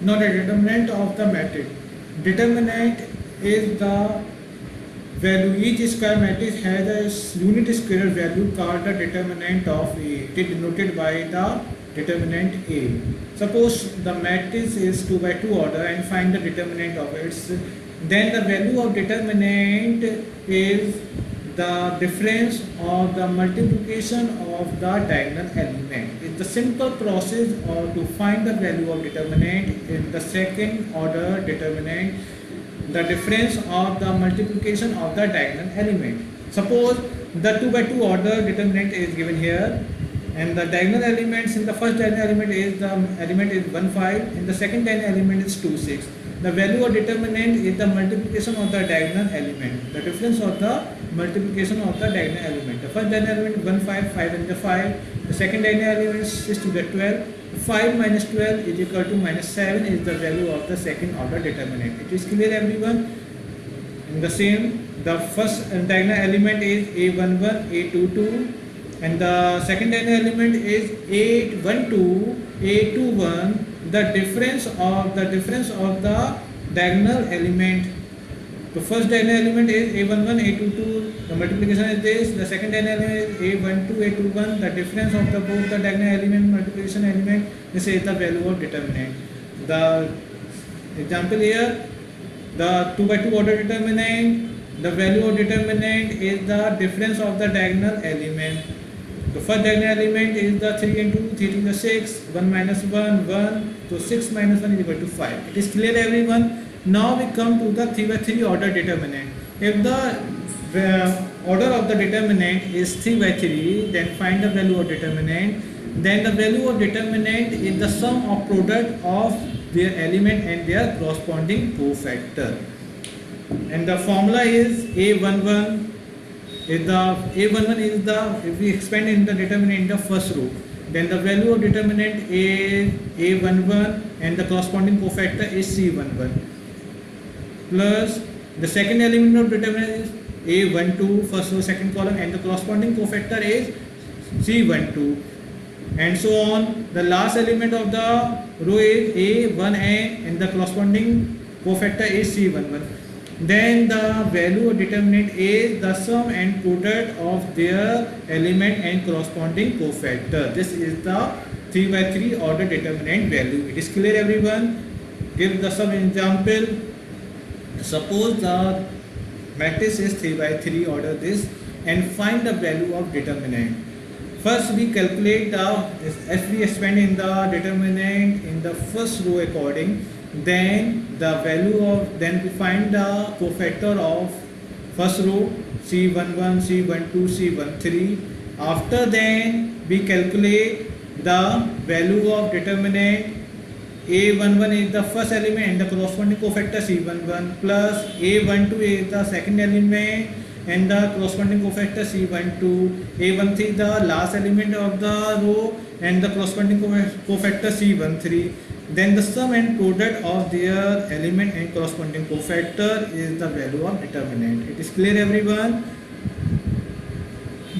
Now the determinant of the matrix. Determinant is the value. Each square matrix has a unit square value called the determinant of A. It is denoted by the determinant A. Suppose the matrix is 2 by 2 order and find the determinant of it. Then the value of determinant is the difference or the multiplication of the diagonal element. It's the simple process to find the value of determinant in the second order determinant, the difference of the multiplication of the diagonal element. Suppose the 2 by 2 order determinant is given here, and the diagonal elements in the first diagonal element is the element is 1 5, in the second diagonal element is 2 6. The value of determinant is the multiplication of the diagonal element, the difference of the multiplication of the diagonal element. The first diagonal element 1 5, 5 and the 5. The second diagonal element is 6 to the 12. 5 minus 12 is equal to minus 7 is the value of the second order determinant. It is clear, everyone? In the same, the first diagonal element is A11, A22, and the second diagonal element is A12, A21. The difference of the diagonal element. The first diagonal element is A11, A22. The multiplication is this. The second diagonal element is A12, A21. The difference of the both the diagonal element multiplication element. This is the value of determinant. The example here, the 2 by 2 order determinant. The value of determinant is the difference of the diagonal element. The first diagonal element is the 3 into 3 to the 6, 1 minus 1, 1, so 6 minus 1 is equal to 5. It is clear, everyone? Now we come to the 3 by 3 order determinant. If the order of the determinant is 3 by 3, then find the value of determinant. Then the value of determinant is the sum of product of their element and their corresponding cofactor. And the formula is A11. If we expand in the determinant in the first row, then the value of determinant is A11 and the corresponding cofactor is C11, plus the second element of determinant is A12, first row second column, and the corresponding cofactor is C12, and so on. The last element of the row is A1n and the corresponding cofactor is C11. Then the value of determinant is the sum and product of their element and corresponding cofactor. This is the 3 by 3 order determinant value. It is clear, everyone? Give the some example. Suppose the matrix is 3 by 3 order this and find the value of determinant. First we calculate the, as we expand in the determinant in the first row according, then the value of, then we find the cofactor of first row C11, C12, C13. After then we calculate the value of determinant. A11 is the first element and the corresponding cofactor C11, plus A12 is the second element and the corresponding cofactor C12. A13 is the last element of the row and the corresponding cofactor C13. Then the sum and product of their element and corresponding cofactor is the value of determinant. It is clear, everyone?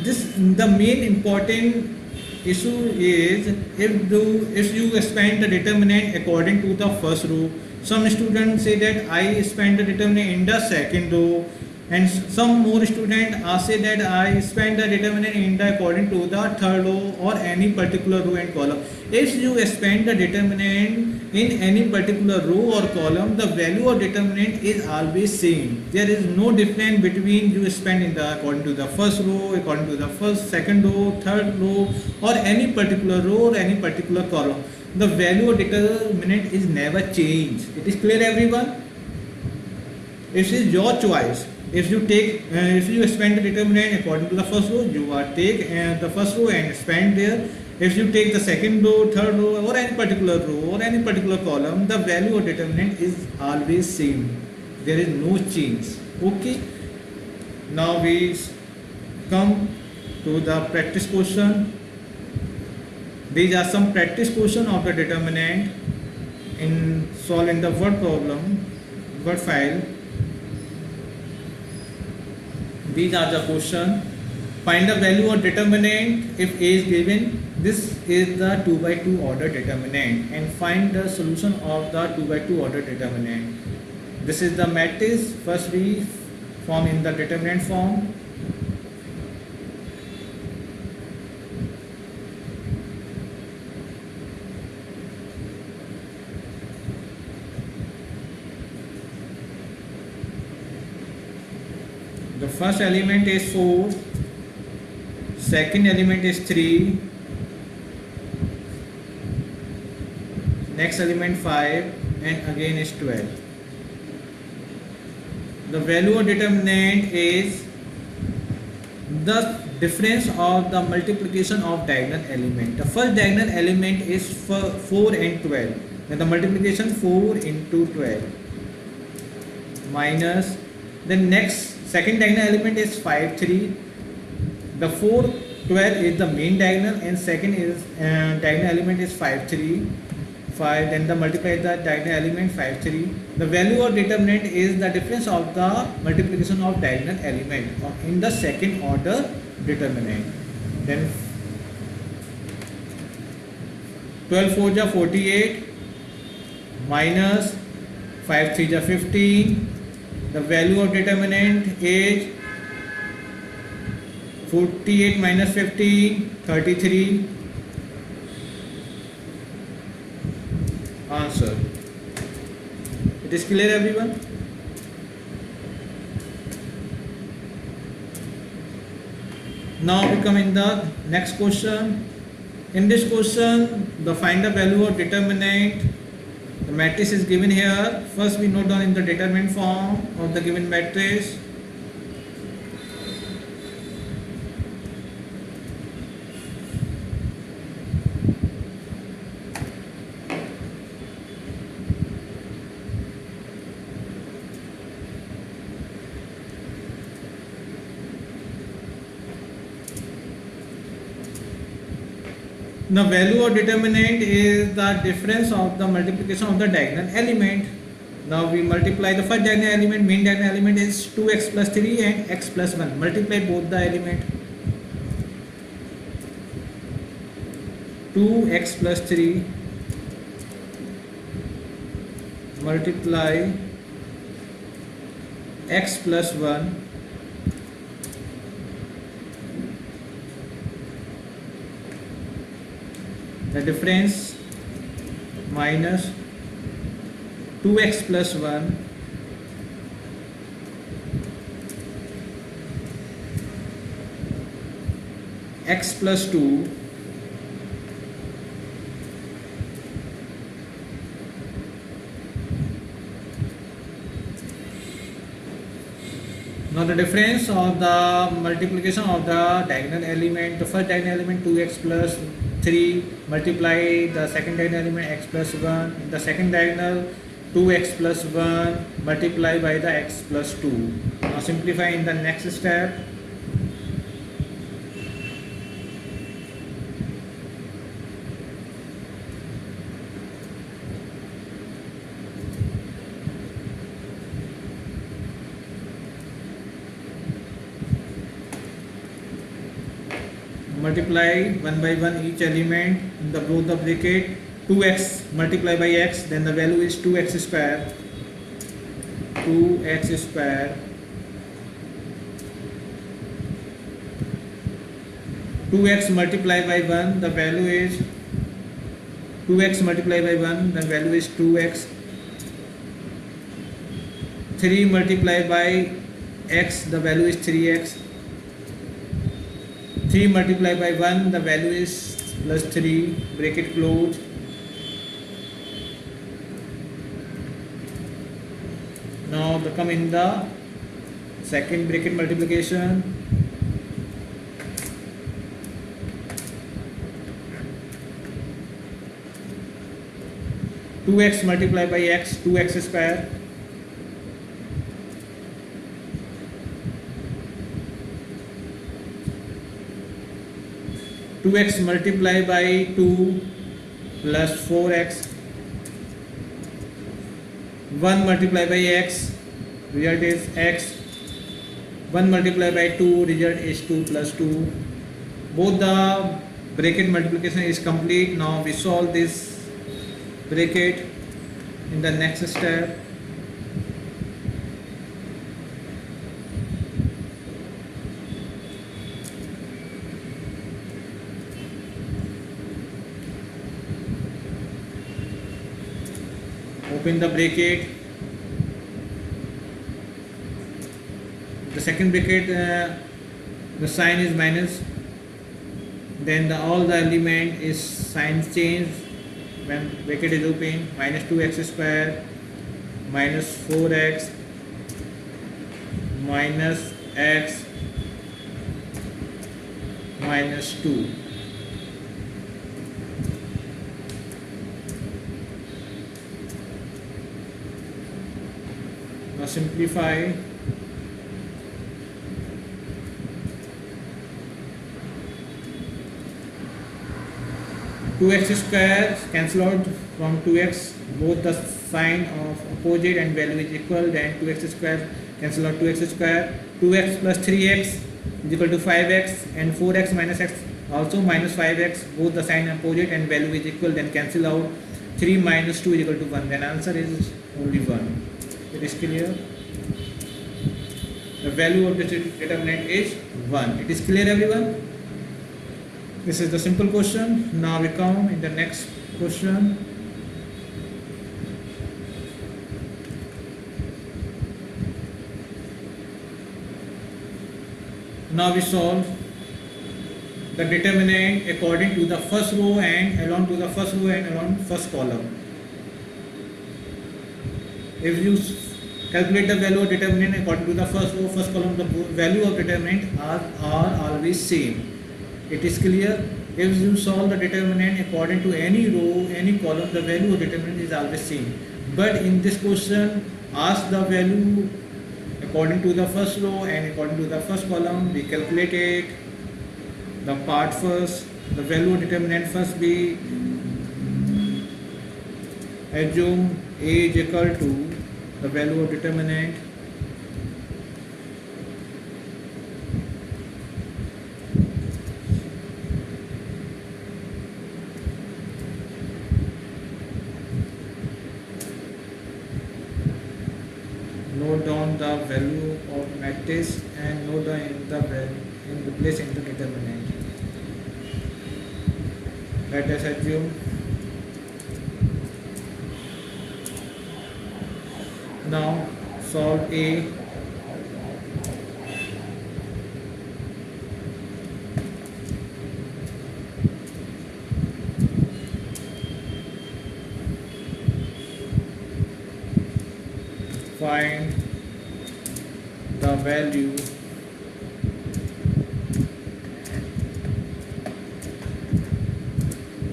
The main important issue is if you expand the determinant according to the first row. Some students say that I expand the determinant in the second row, and some more students say that I expand the determinant in the according to the third row or any particular row and column. If you expand the determinant in any particular row or column, the value of determinant is always same. There is no difference between you expand in the according to the first row, according to the first, second row, third row, or any particular row or any particular column. The value of determinant is never changed. It is clear, everyone? It is your choice. If you expand the determinant according to the first row, you are take the first row and expand there. If you take the second row, third row, or any particular row or any particular column, the value of determinant is always same. There is no change. Okay. Now we come to the practice question. These are some practice question of the determinant in solving the word problem, word file. These are the question. Find the value of determinant if A is given. This is the 2 by 2 order determinant, and find the solution of the 2 by 2 order determinant. This is the matrix. First we form in the determinant form. The first element is 4, second element is 3, next element 5, and again is 12. The value of determinant is the difference of the multiplication of diagonal element. The first diagonal element is 4 and 12. Then the multiplication 4 into 12 minus the next second diagonal element is 5 3. The 4 12 is the main diagonal, and second is diagonal element is 5 3 5. Then the multiply the diagonal element 5 3. The value of determinant is the difference of the multiplication of diagonal element in the second order determinant. Then 12 4 ja 48 minus 5 3 ja 15. The value of determinant is 48 minus 15, 33. Answer. It is clear, everyone? Now we come in the next question. In this question, the find the value of determinant. The matrix is given here. First we note down in the determinant form of the given matrix. The value of determinant is the difference of the multiplication of the diagonal element. Now we multiply the first diagonal element, main diagonal element is 2x plus 3 and x plus 1. Multiply both the element. 2x plus 3 multiply x plus 1 the difference minus 2x plus 1 x plus 2 now the difference of the multiplication of the diagonal element, the first diagonal element 2x plus 3 multiply the second diagonal element x plus 1, the second diagonal 2x plus 1 multiply by the x plus 2. Now simplify in the next step. Multiply one by one each element in the both the bracket. 2x multiply by x, then the value is 2x square. 2x square 2x multiply by 1, the value is 2x multiply by 1, the value is 2x. 3 multiply by x, the value is 3x. 3 multiply by 1, the value is plus 3, bracket close. Now they come in the second bracket multiplication. Two x multiply by x, 2x square. Two x multiply by 2 plus 4x. 1 multiply by x, result is x. 1 multiplied by 2, result is 2 plus 2. Both the bracket multiplication is complete. Now we solve this bracket in the next step. Open the bracket. The second bracket, the sign is minus. Then all the element is sign change when bracket is open. Minus 2x square minus 4x minus x minus 2. Now simplify. Two x square cancel out from 2x, both the sign of opposite and value is equal. Then 2x square cancel out 2x square. 2x plus 3x is equal to 5x, and 4x minus x also minus 5x, both the sign opposite and value is equal. Then cancel out 3 minus 2 is equal to 1. Then answer is only 1. It is clear. The value of the determinant is 1. It is clear, everyone? This is the simple question. Now we come in the next question. Now we solve the determinant according to the first row and along to the first row and along first column. If you calculate the value of determinant according to the first row, first column, the value of determinant are always same. It is clear. If you solve the determinant according to any row, any column, the value of determinant is always same. But in this question, ask the value according to the first row and according to the first column. We calculate it. The part first, the value of determinant first be assume A is equal to the value of determinant note down the value of matrix and note down in the place in the determinant. Let us assume now solve A. Find the value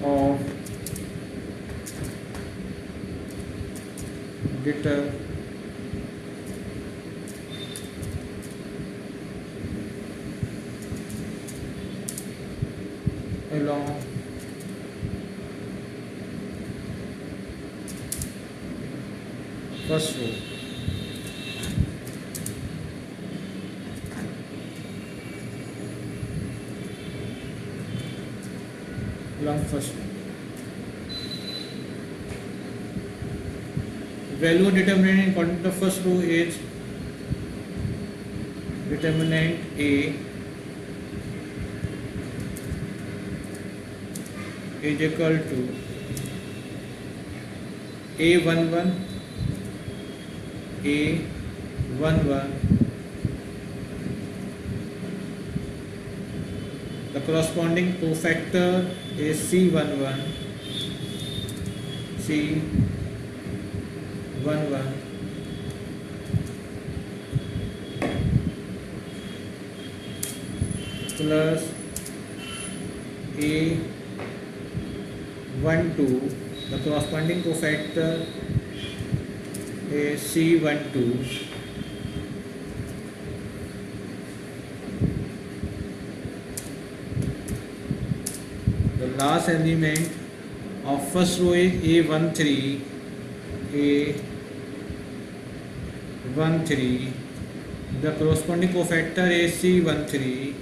of determinant along first row. Along first row. Value of determinant according to the first row is determinant A is equal to A11 A11. The corresponding cofactor is C11 C11 plus A12. The corresponding cofactor is C12. The last element of first row is A13. The corresponding cofactor is C13,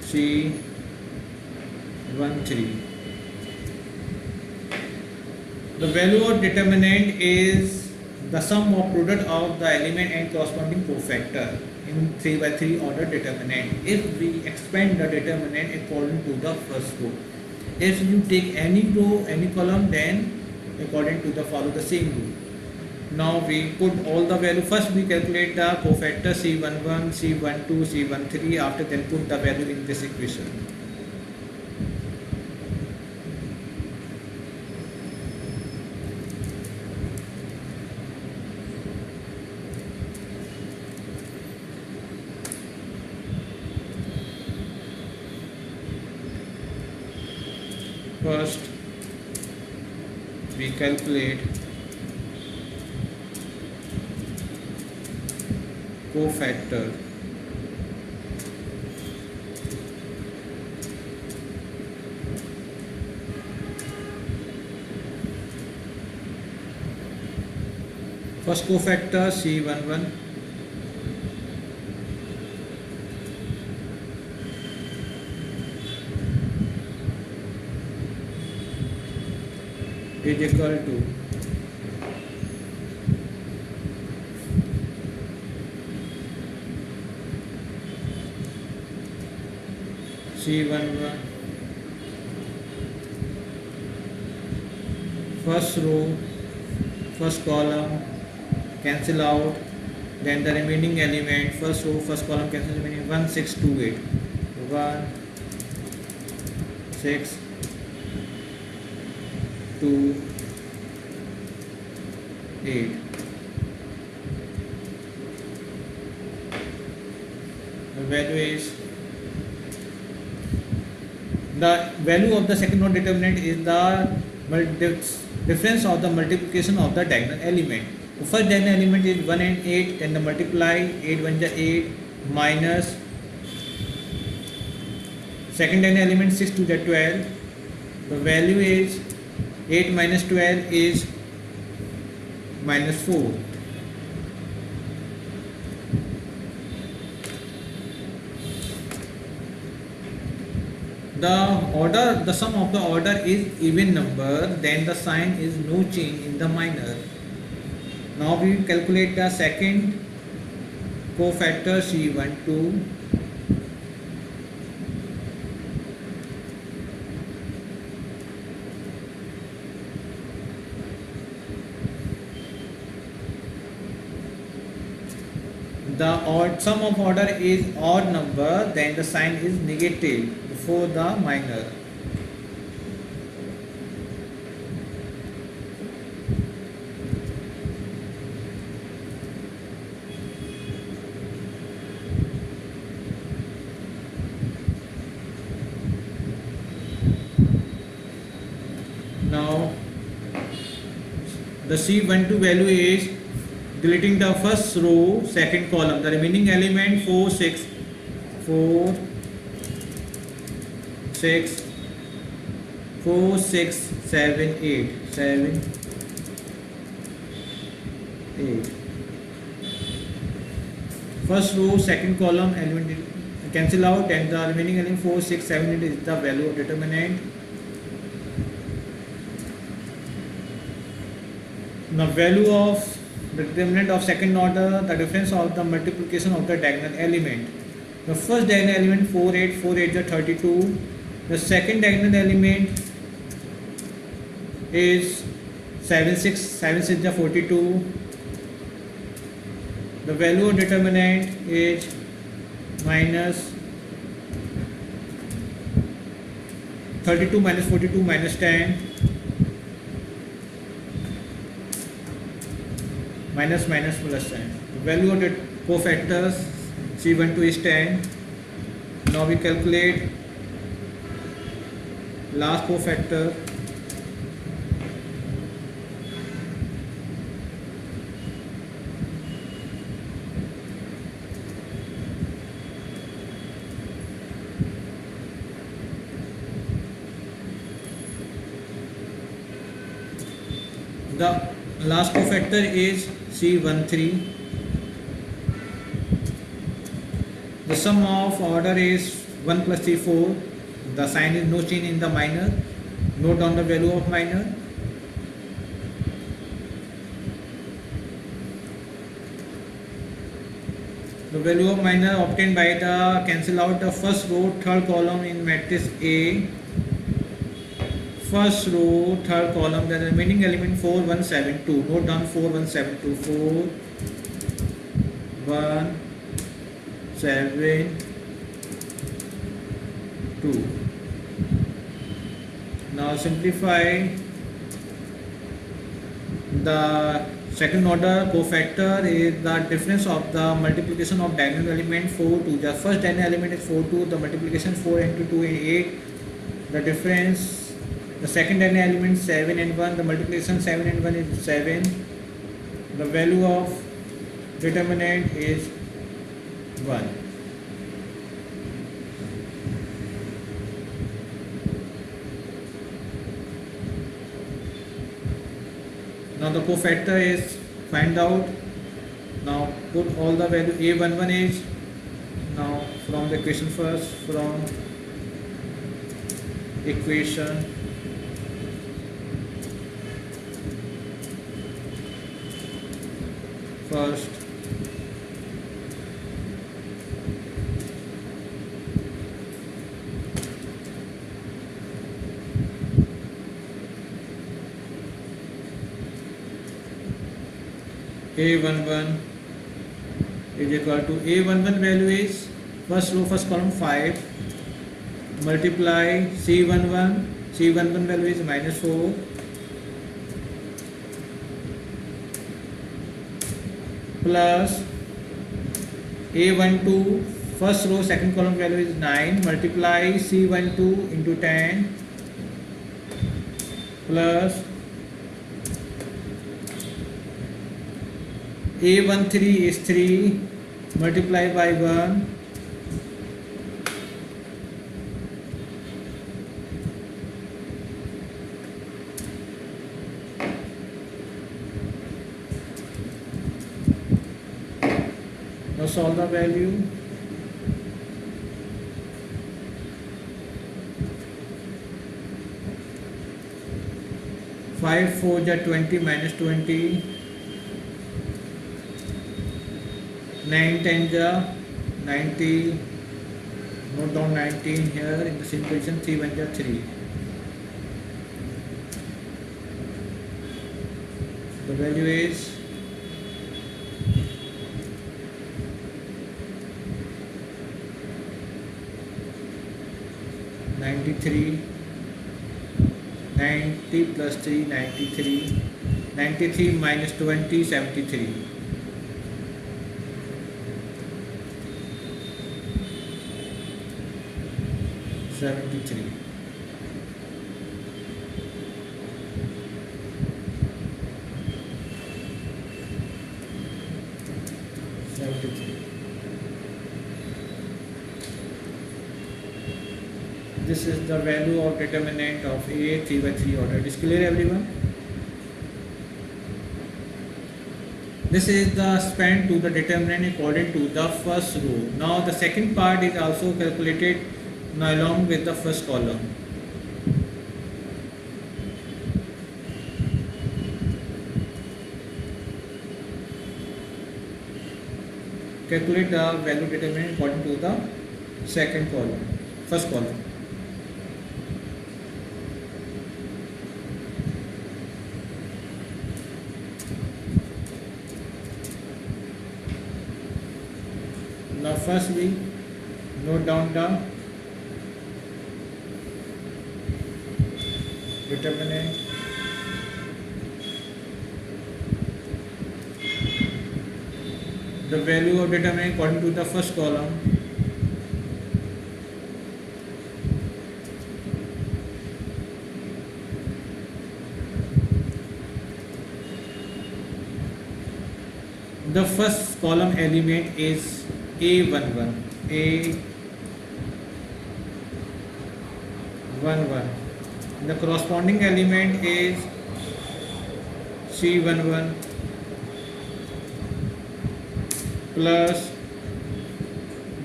C13. The value of determinant is the sum of product of the element and corresponding cofactor in 3 by 3 order determinant. If we expand the determinant according to the first row, if you take any row, any column, then according to the follow the same rule. Now we put all the value. First we calculate the cofactor C11, C12, C13. After then put the value in this equation. First we calculate cofactor first cofactor C11 is equal to C11 first row, first column, cancel out, then the remaining element, first row, first column, cancel remaining 1 6 2 8 1 6 2 8. The value of the second order determinant is the difference of the multiplication of the diagonal element. The first diagonal element is 1 and 8, then the multiply 8 1 is 8 minus second diagonal element 6 2 is 12. The value is 8 minus 12 is minus 4. The sum of the order is even number, then the sign is no change in the minor. Now we calculate the second cofactor C12. The sum of order is odd number, then the sign is negative before the minor. Now the C12 value is deleting the first row, second column, the remaining element 4 6 4 6 4 6 7 8 7 8. First row, second column element cancel out, and the remaining element 4 6 7 8 is the value of determinant. Now value of the determinant of second order, the difference of the multiplication of the diagonal element. The first diagonal element 4 8 4 8 is 32. The second diagonal element is 7 6 7 6 is 42. The value of determinant is minus 32 minus 42 minus 10. Minus minus plus 10. The value of the cofactors C12 is 10. Now we calculate last cofactor. The last cofactor is C13. The sum of order is 1 plus 3 4. The sign is no change in the minor. Note down the value of minor. The value of minor obtained by the cancel out the first row third column in matrix A. First row third column, the remaining element 4 1 7 2. Note down 4 1 7 2. 4 1 7 2. Now simplify the second order cofactor is the difference of the multiplication of diagonal element 4 2. The first diagonal element is 4 2. The multiplication 4 into 2 is 8. The difference. The second diagonal element 7 and 1. The multiplication 7 and 1 is 7. The value of determinant is 1. Now the cofactor is find out. Now put all the value. A11 is now from the equation first, from equation first. A11 is equal to A11 value is first row first column 5 multiply C11. C11 value is minus 4 plus A12 first row second column value is 9 multiply C12 into 10 plus A13 is 3 multiply by 1 now solve the value. Five 4 is 20 minus 20. 9 10 ja 90. Note down 19 here in the same position. 3 1 ja 3. The value is 93. 90 plus 3 93. 93 minus 20 73. 73. This is the value of determinant of A 3 by 3 order. It is clear, everyone? This is the span to the determinant according to the first row. Now the second part is also calculated now along with the first column. Calculate the value determinant according to the second column, first column. Now firstly, note down the determinant the value of determinant according to the first column. The first column element is A11. A11. The corresponding element is C11. plus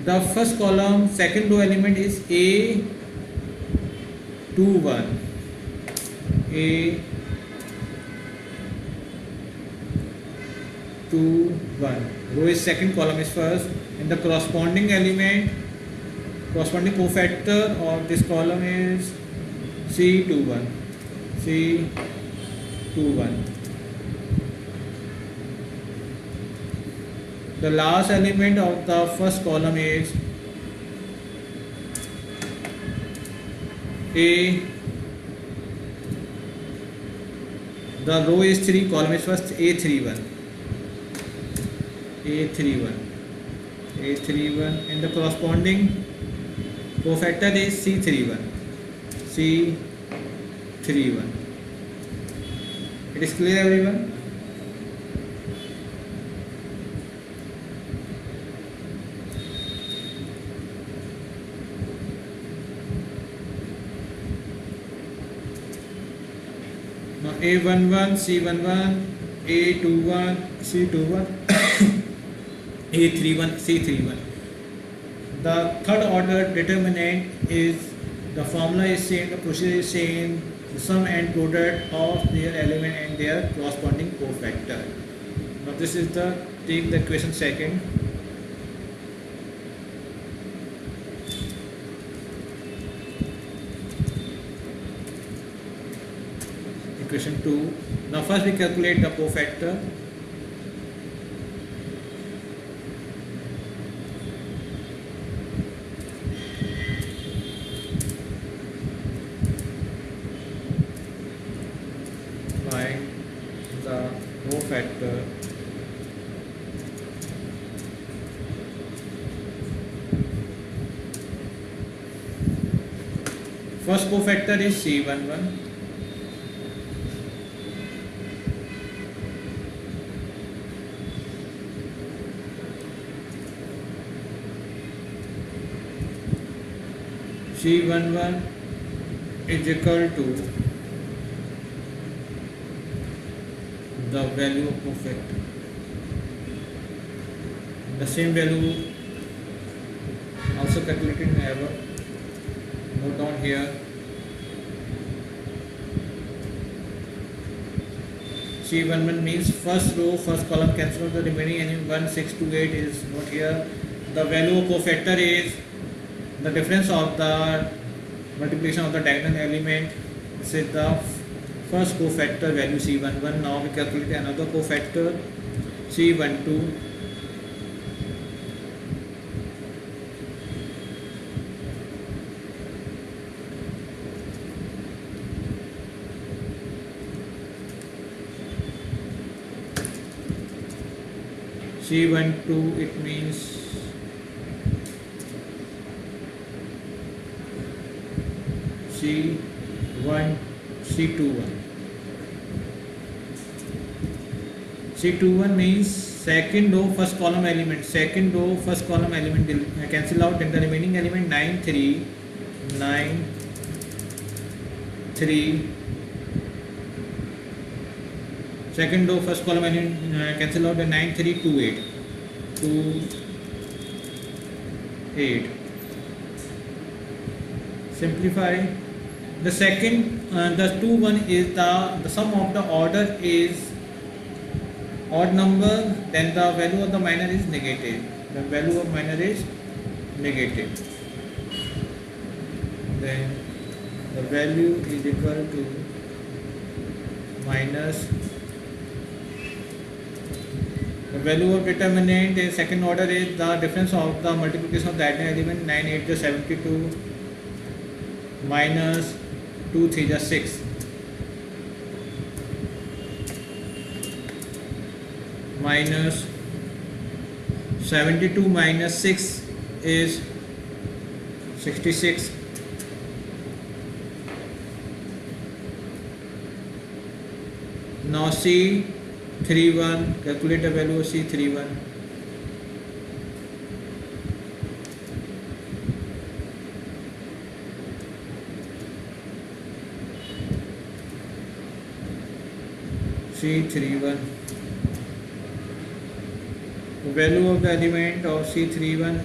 the first column second row element is A 2 1, A 2 1, row is second, column is first, and the corresponding element, corresponding cofactor of this column is C21, C21. The last element of the first column is A. The row is 3, column is first, A31, A31, A31, and the corresponding cofactor is C31, C31. It is clear, everyone? Now A11, C11, A21, C21, A31, C31. The third order determinant is, the formula is same, the procedure is same, the sum and product of their element and their corresponding cofactor. Now this is the, take the equation second. Equation 2. Now first we calculate the cofactor. Find the cofactor first cofactor is C11. C11 is equal to the value of cofactor. The same value also calculated in above. Note down here. C11 means first row, first column, cancel out the remaining element. 1, 6, 2, 8 is not here. The value of cofactor is the difference of the multiplication of the diagonal element. This is the first cofactor value C11. Now we calculate another cofactor C12. C12, it means C1, C21. C21 means second row first column element. Second row first column element cancel out, and the remaining element 9, 3, 9, 3. Second row first column element cancel out, and 9, 3, 2, 8, 2, 8. Simplify. The second, the 2 1 is the sum of the order is odd number, then the value of the minor is negative. The value of minor is negative. Then the value is equal to minus. The value of determinant is second order is the difference of the multiplication of the diagonal element. 9, 8 is 72 minus 2, 3 is 6. Minus 72 minus 6 is 66. Now C31, calculate the value of C31. C31 value of the element of C31.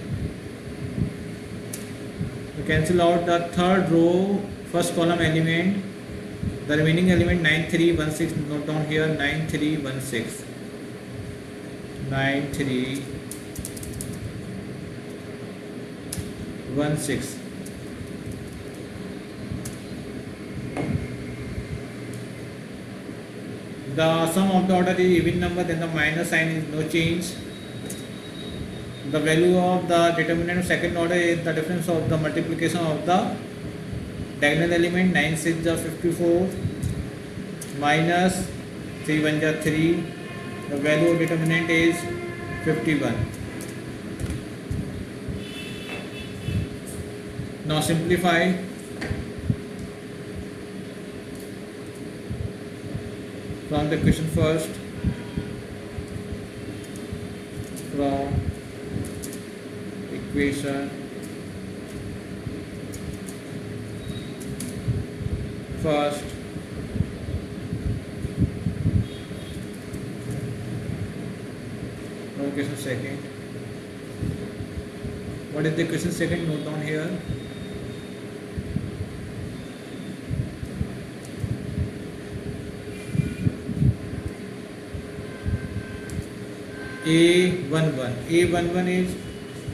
We cancel out the third row first column element, the remaining element 9316. Note down here 9316. 9316. The sum of the order is even number, then the minus sign is no change. The value of the determinant of second order is the difference of the multiplication of the diagonal element. 9 6 is 54 minus 3 1 is 3. The value of determinant is 51. Now simplify. From the equation first, from equation first, from equation second. What is the equation second? Note down here. A11 is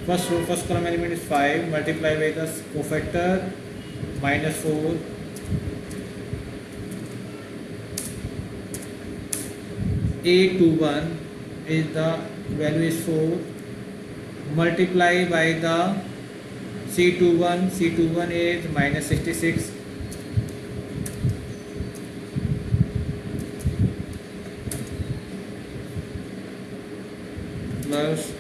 first row first column element is 5 multiplied by the cofactor minus 4. A21 is the value is 4 multiplied by the C21 is minus 66 plus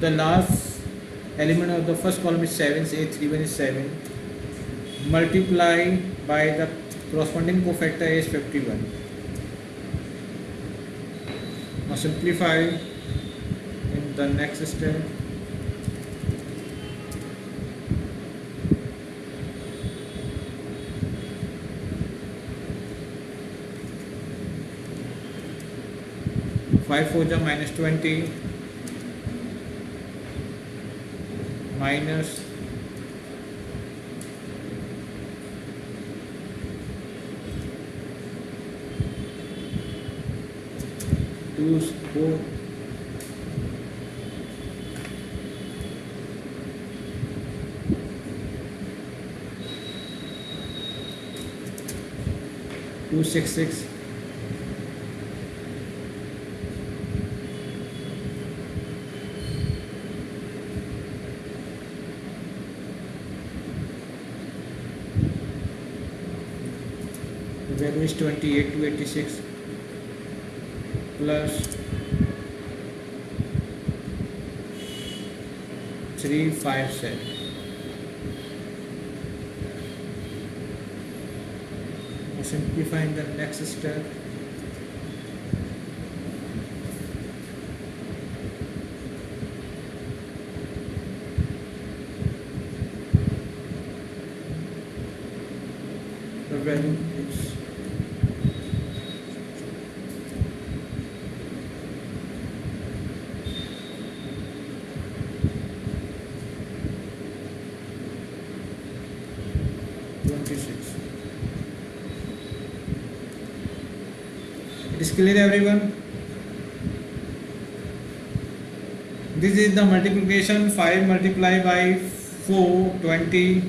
the last element of the first column is 7, so A31 is 7 multiply by the corresponding cofactor is 51. Now simplify in the next step. Five 4 minus 20 minus 2 4 266 the value is 28 286 plus 357. Simplify in the next step. The value is 26. It is clear, everyone? This is the multiplication. 5 multiplied by 4 20.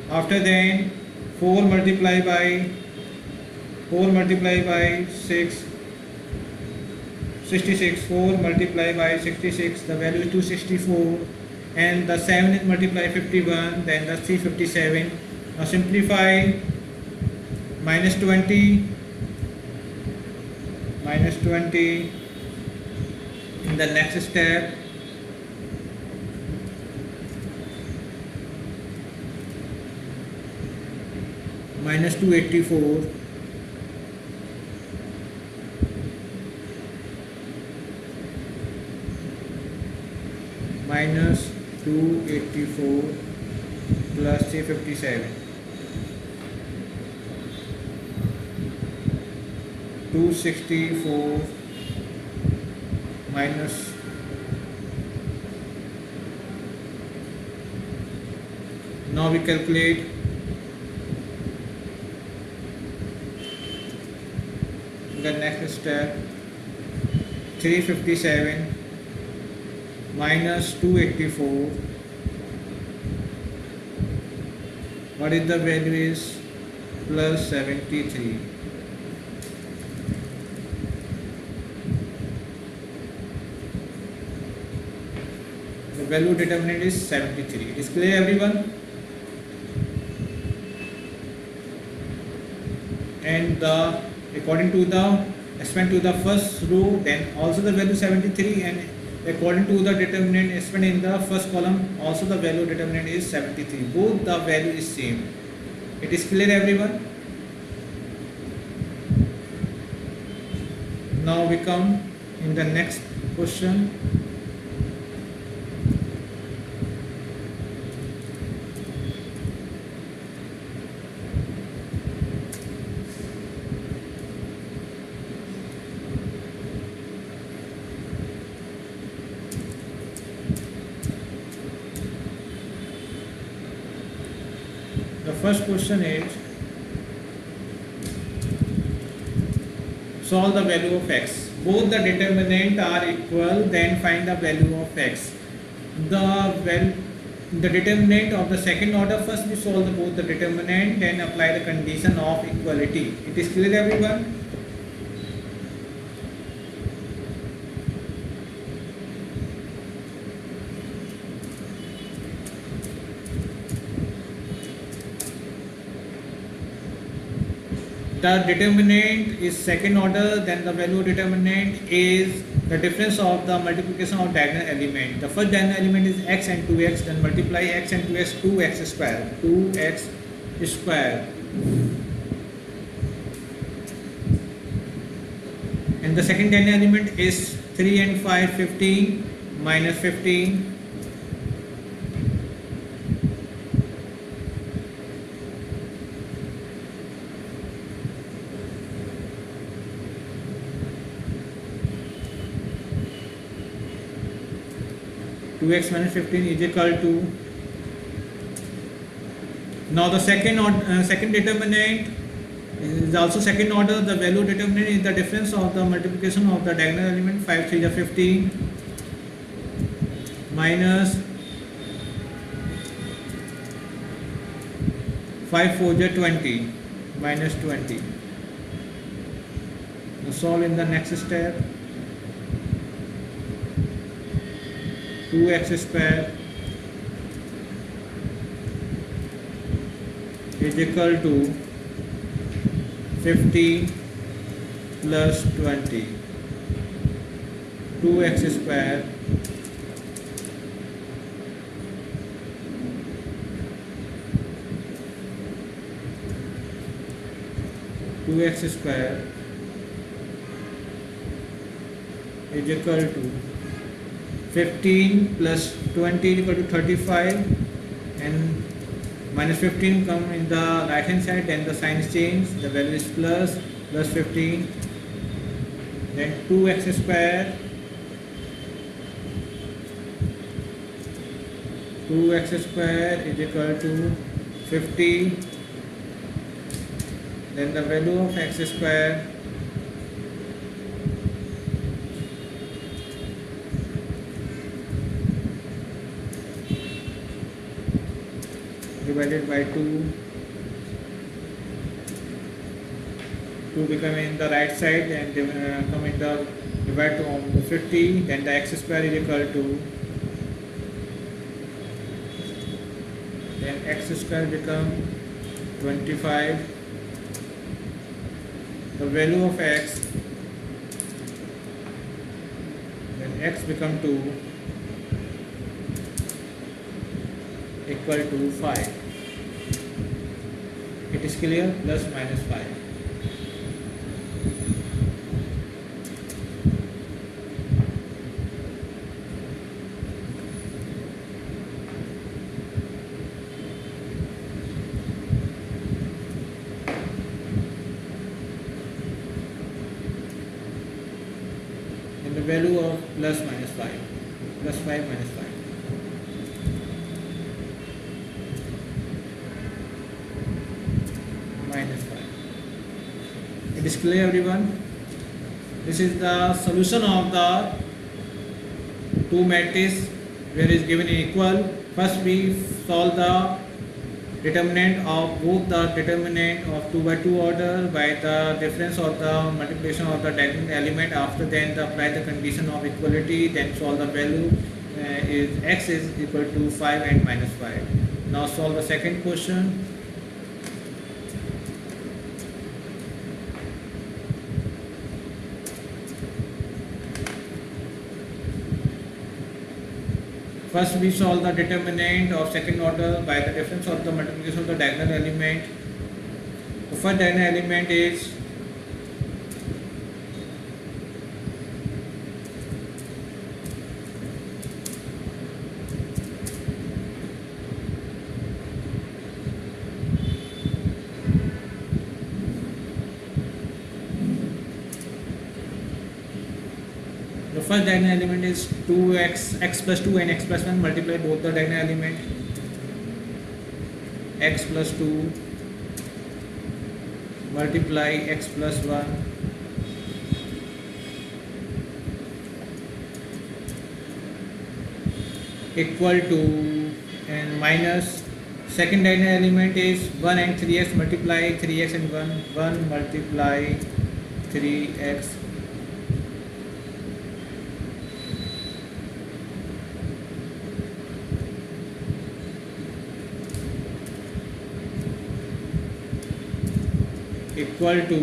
After then 4 multiplied by 6 66. 4 multiplied by 66, the value is 264, and the 7 is multiplied 51, then the 357. Now simplify. Minus 20 in the next step. Minus 284 minus 284 plus 357. 264 minus now we calculate the next step 357 minus 284 what is the value is plus 73 the value determinant is 73. It is clear everyone? And the according to the expand to the first row then also the value 73 and according to the determinant expand in the first column also the value determinant is 73. Both the value is same. It is clear everyone? Now we come in the next question. The first question is solve the value of x. Both the determinant are equal, then find the value of x. The determinant of the second order, first we solve both the determinant, then apply the condition of equality. It is clear everyone? The determinant is second order, then the value determinant is the difference of the multiplication of diagonal element. The first diagonal element is x and 2x, then multiply x and 2x, 2x square, 2x square. And the second diagonal element is 3 and 5, 15 minus 15. 2x minus 15 is equal to, now the second determinant is also second order, the value determinant is the difference of the multiplication of the diagonal element, 5 3 is 15 minus 5 4 is 20 minus 20. Now solve in the next step. 2x square is equal to 15 plus 20. 2x square is equal to 15 plus 20 is equal to 35 and minus 15 come in the right hand side, then the sign is changed, the value is plus 15, then 2x square is equal to 50, then the value of x square divided by 2 become in the right side and come in the divide to 50, then the x square is equal to, then x square become 25, the value of x, then x become 2 equal to 5. It is clear? Plus minus 5. and the value of plus 5 minus 5 minus 5. It is clear, everyone? This is the solution of the two matrices where is given equal. First we solve the determinant of both the determinant of 2 by 2 order by the difference of the multiplication of the diagonal element. After then apply the condition of equality, then solve the value is x is equal to 5 and minus 5. Now solve the second question. First we solve the determinant of second order by the difference of the multiplication of the diagonal element. The first diagonal element is first diagonal element is 2x, x plus 2 and x plus 1. Multiply both the diagonal element. X plus 2 multiply x plus 1 equal to and minus. Second diagonal element is 1 and 3x. Multiply 3x and 1 multiply 3x equal to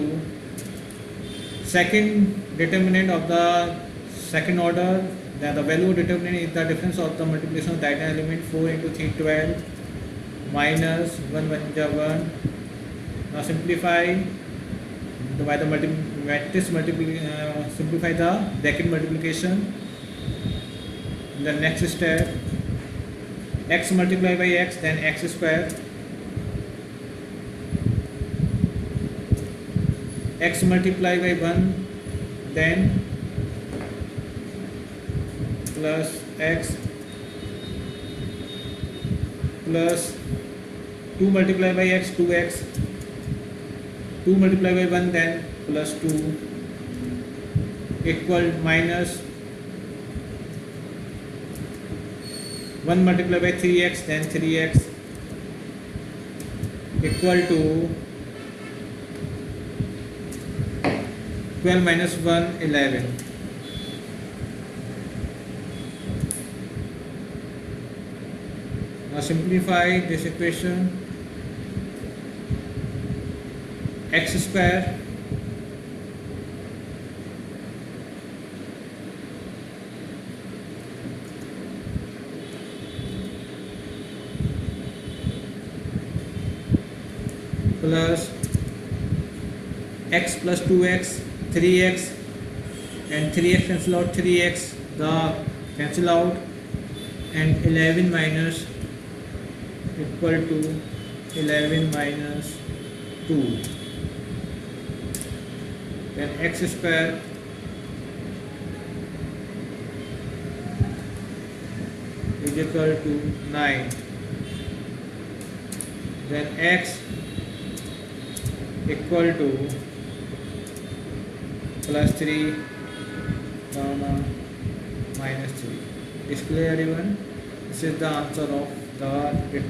second determinant of the second order. Then the value determinant is the difference of the multiplication of diagonal element. 4 into 3 12 minus 1 1 1. Now simplify by the matrix simplify the bracket multiplication. The next step, x multiplied by x, then x square. X multiplied by 1, then plus x plus 2 multiplied by x, 2x, 2 multiplied by 1, then plus 2 equal minus 1 multiplied by 3x, then 3x equal to 12 minus 1 11. Now simplify this equation. X square plus x plus 2x 3x and 3x cancel out, 3x the cancel out, and 11 minus equal to 11 minus 2, then x square is equal to 9, then x equal to plus 3 comma minus 3. Is clear, everyone? This is the answer of the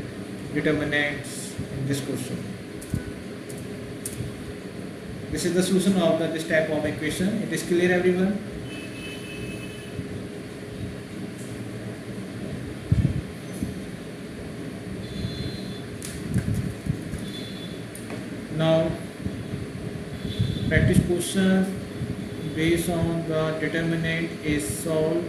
determinants in this question. This is the solution of this type of equation. It is clear, everyone? Now practice question based on the determinant is solved.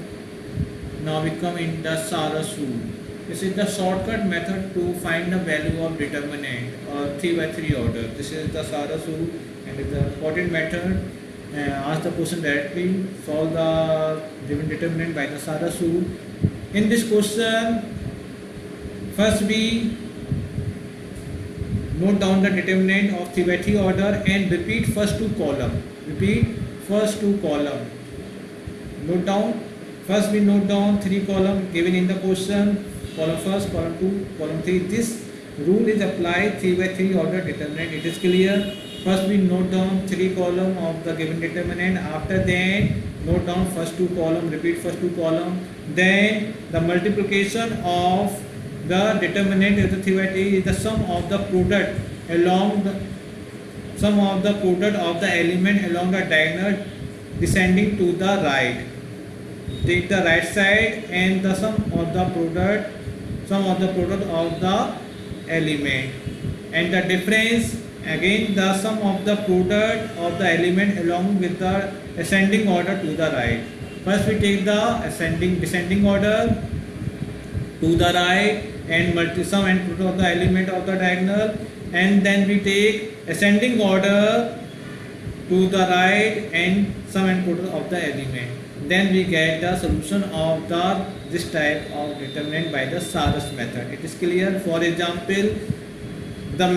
Now we come in the Sarah's rule. This is the shortcut method to find the value of determinant or 3 by 3 order. This is the Sarah's rule and is the important method. Ask the question directly, solve the given determinant by the Sarah's rule. In this question, first we note down the determinant of 3 by 3 order and repeat first two column. Repeat first two column. Note down. First we note down three column given in the question. Column first, column 2, column 3. This rule is applied 3 by 3 order determinant. It is clear. First we note down three column of the given determinant. After that note down first two column, repeat first two column. Then the multiplication of the determinant of the 3 by 3 is the sum of the product along the sum of the product of the element along the diagonal descending to the right. Take the right side and the sum of the product of the element, and the difference again the sum of the product of the element along with the ascending order to the right. First we take the descending order to the right and sum and product of the element of the diagonal, and then we take ascending order to the right and sum and product of the element. Then we get the solution of this type of determinant by the Saras method. It is clear. For example, the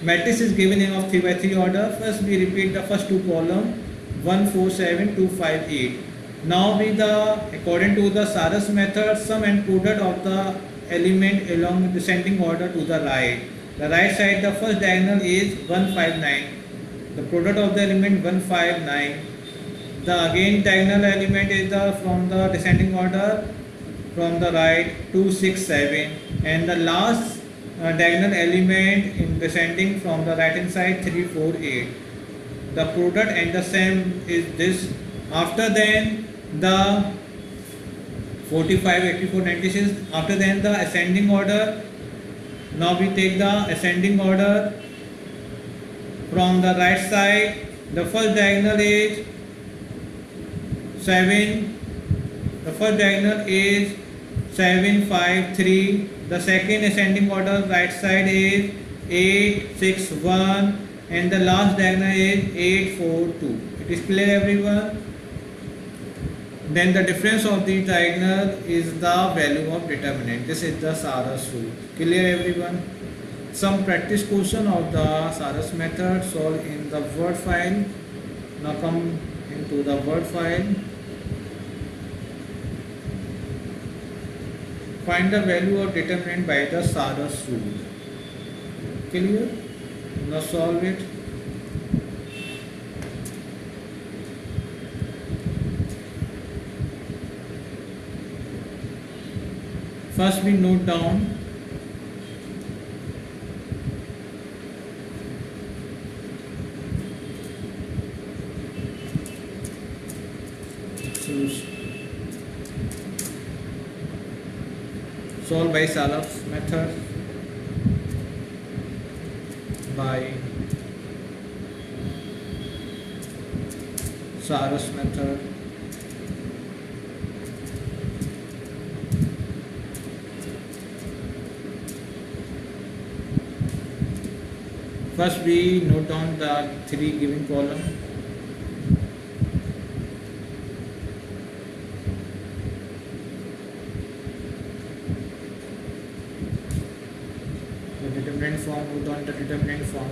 matrix is given in of 3 by 3 order. First we repeat the first two column 1, 4, 7, 2, 5, 8. Now according to the Saras method, sum and product of the element along descending order to the right. The right side, the first diagonal is 1, 5, 9. The product of the element 1, 5, 9. The again diagonal element is from the descending order from the right 2, 6, 7, and the last diagonal element in descending from the right hand side 3, 4, 8. The product and the sum is this. After then the 45, 84, 96. After then the ascending order. Now we take the ascending order from the right side. The first diagonal is 7. The first diagonal is 7, 5, 3. The second ascending order right side is 8, 6, 1, and the last diagonal is 8, 4, 2. It is clear, everyone? Then the difference of the diagonal is the value of determinant. This is the Saras rule. Clear, everyone? Some practice question of the Saras method solved in the Word file. Now come into the Word file. Find the value of determinant by the Saras rule. Clear? Now solve it. First we note down solve by Saras method by Saras method. First we note down the three given column. The determinant form, note down the determinant form.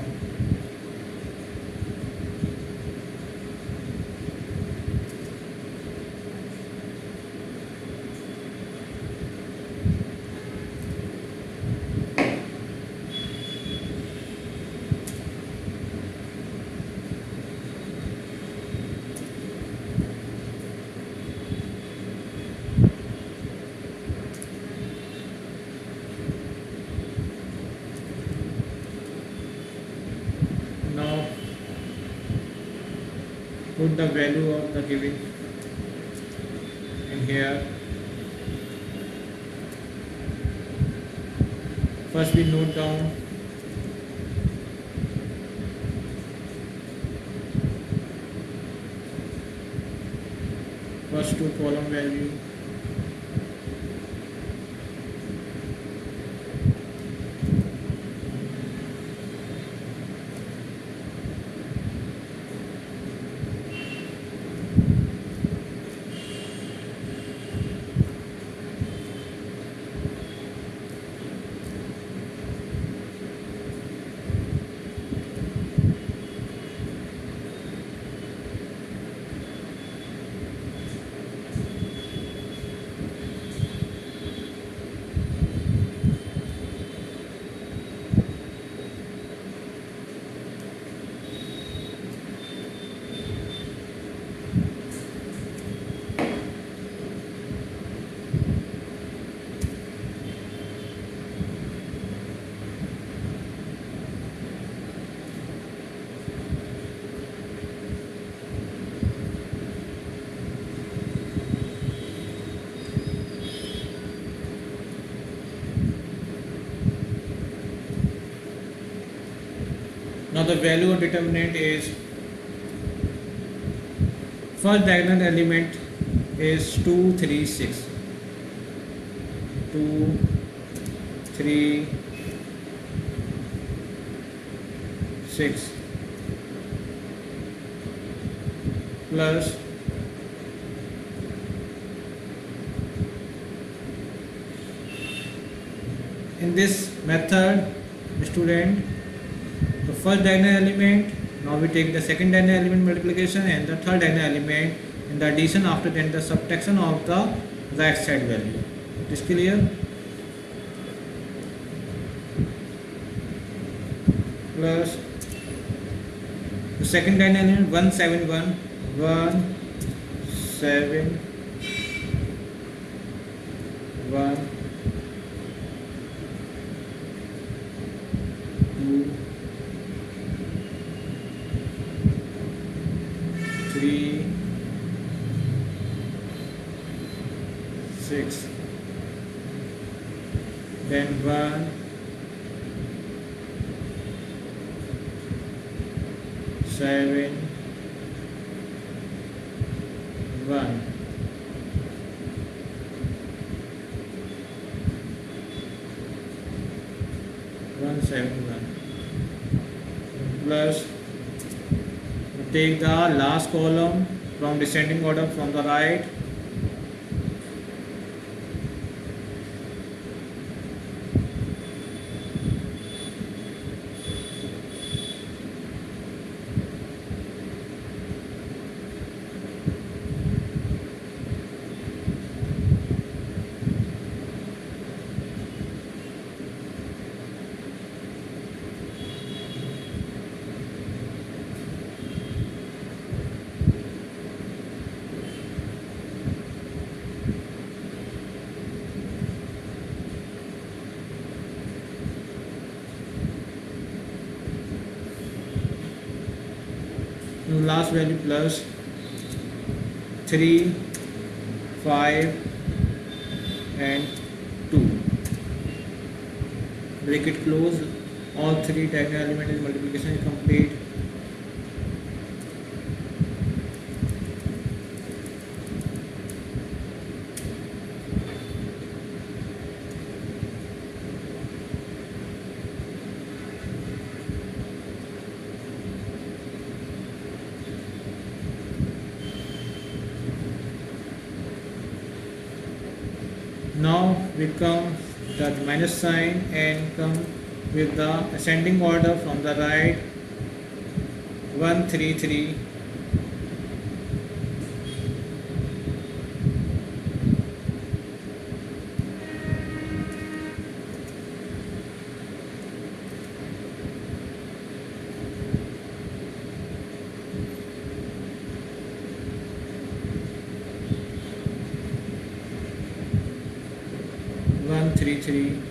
Now put the value of the given in here. First we note down first two column value. the value of determinant is, first diagonal element is 2 3 6, 2 3 6 plus in this method, student, the first diagonal element, now we take the second diagonal element multiplication and the third diagonal element in the addition, after then the subtraction of the right side value. It is clear? Plus the second diagonal element 171, 1 7 1 2 3 6, then 1 7 1 1 7 1 plus take the last column from descending order from the right. Last value plus 3 5 and 2, bracket close, all three diagonal element is multiplication is complete. Now we come the minus sign and come with the ascending order from the right. 1 3 3, 1 3 3,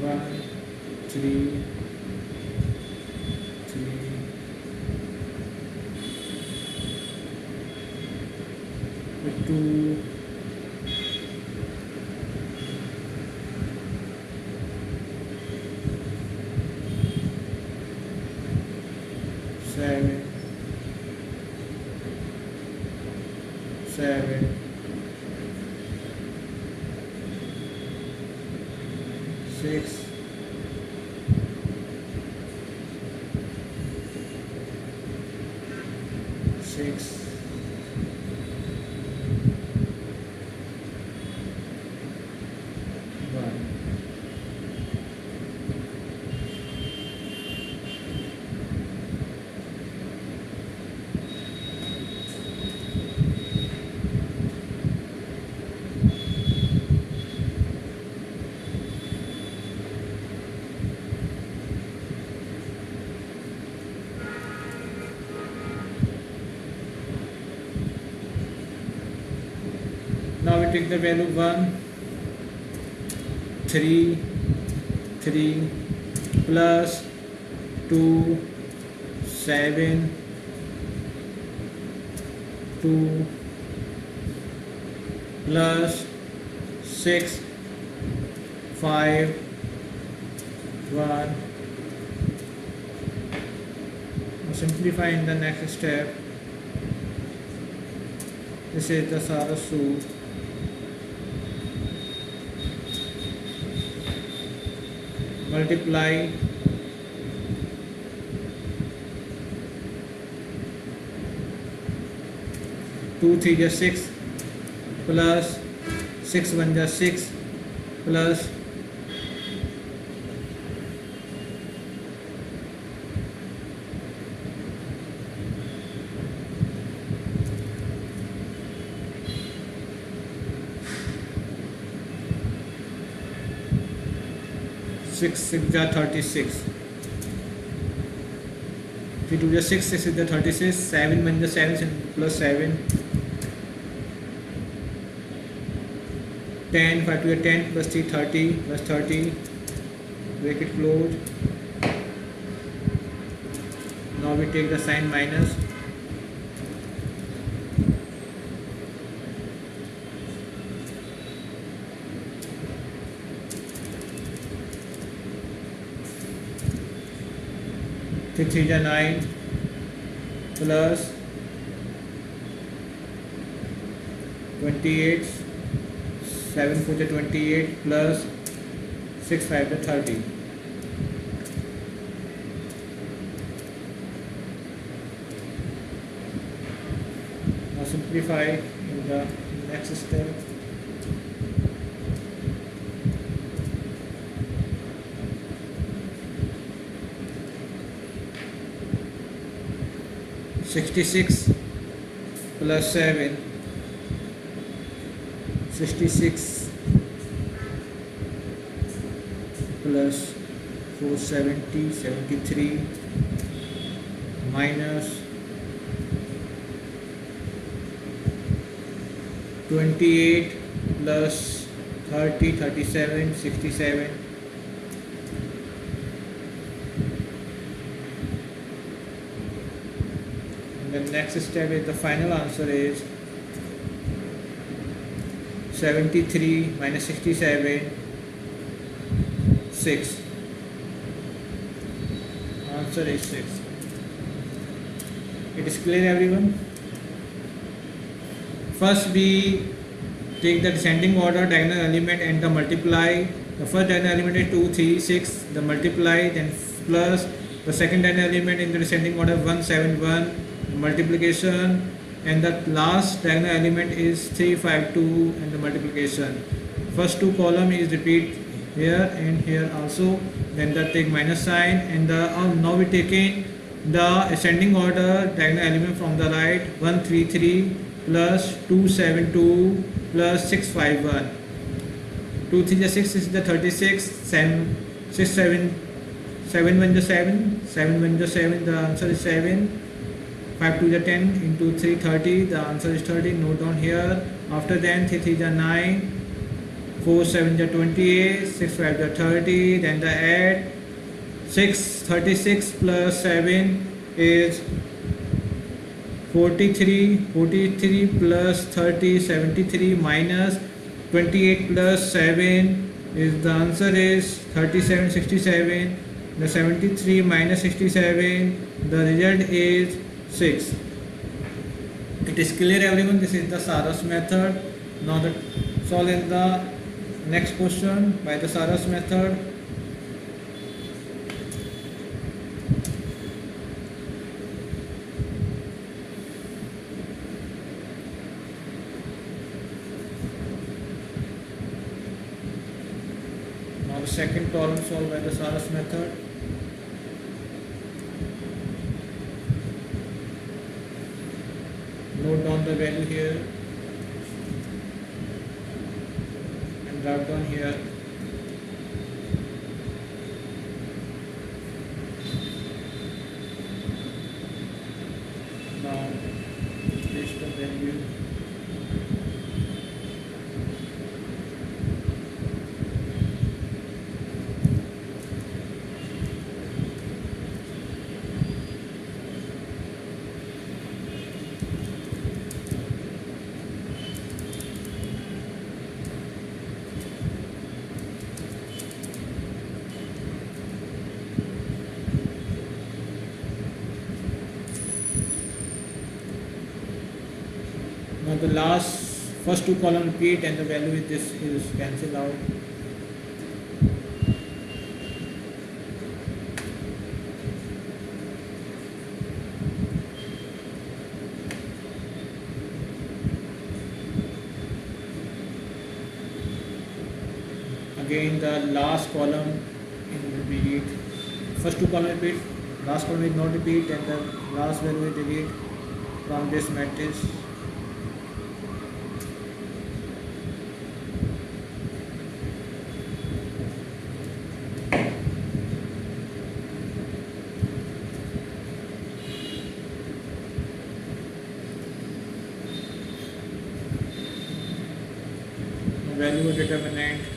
1 3 3, 2 7 7 6 6 1. Now we take the value 1 3 3 plus 2 7 2 plus 6 5 1. Simplify in the next step. This is the Sarasu. Multiply 2 3 is 6 plus 6 1 is 6 plus 6 6 is 36. 3 2 is 6 6 is 36. 7 1 is 7 plus 7. 10 5 2 is 10 plus 3 30 plus 30. Bracket close. Now we take the sign minus. Six 3 is 9 plus 28. 7 4 is 28 plus 6 5 is 30. Now simplify in the next step. Sixty-six plus 7, 66 plus 470, 73 minus 28 plus 30, 37, 67. The next step is the final answer is 73 minus 67, 6. Answer is 6. It is clear, everyone? First we take the descending order diagonal element and the multiply. The first diagonal element is 2 3 6, the multiply, then plus the second diagonal element in the descending order 1 7 1, multiplication, and the last diagonal element is 3 5 2 and the multiplication. First two column is repeat here and here also, then the take minus sign, and the now we taking the ascending order diagonal element from the right 1 3 3 plus 2 7 2 plus 6 5 1. 2 3 is 6 is the 36, 7 6 7 7 1 is 7, 7 1 is 7, the answer is 7. 5 2 is 10 into 3 30, the answer is 30. Note down here. After then 3 3 is 9, 4 7 is 28, 6 5 is 30, then the add 6 36 plus 7 is 43, 43 plus 30 73 minus 28 plus 7 is the answer is 37 67. The 73 minus 67, the result is 6. It is clear, everyone. This is the Saras method. Now the solve in the next question by the Saras method. Now the second problem solved by the Saras method. Note down the value here and write down here. Now paste the value. Now the last first two column repeat and the value is this is cancelled out. Again the last column in repeat, first two column repeat, last column is not repeat and the last value is delete from this matrix. Value determinant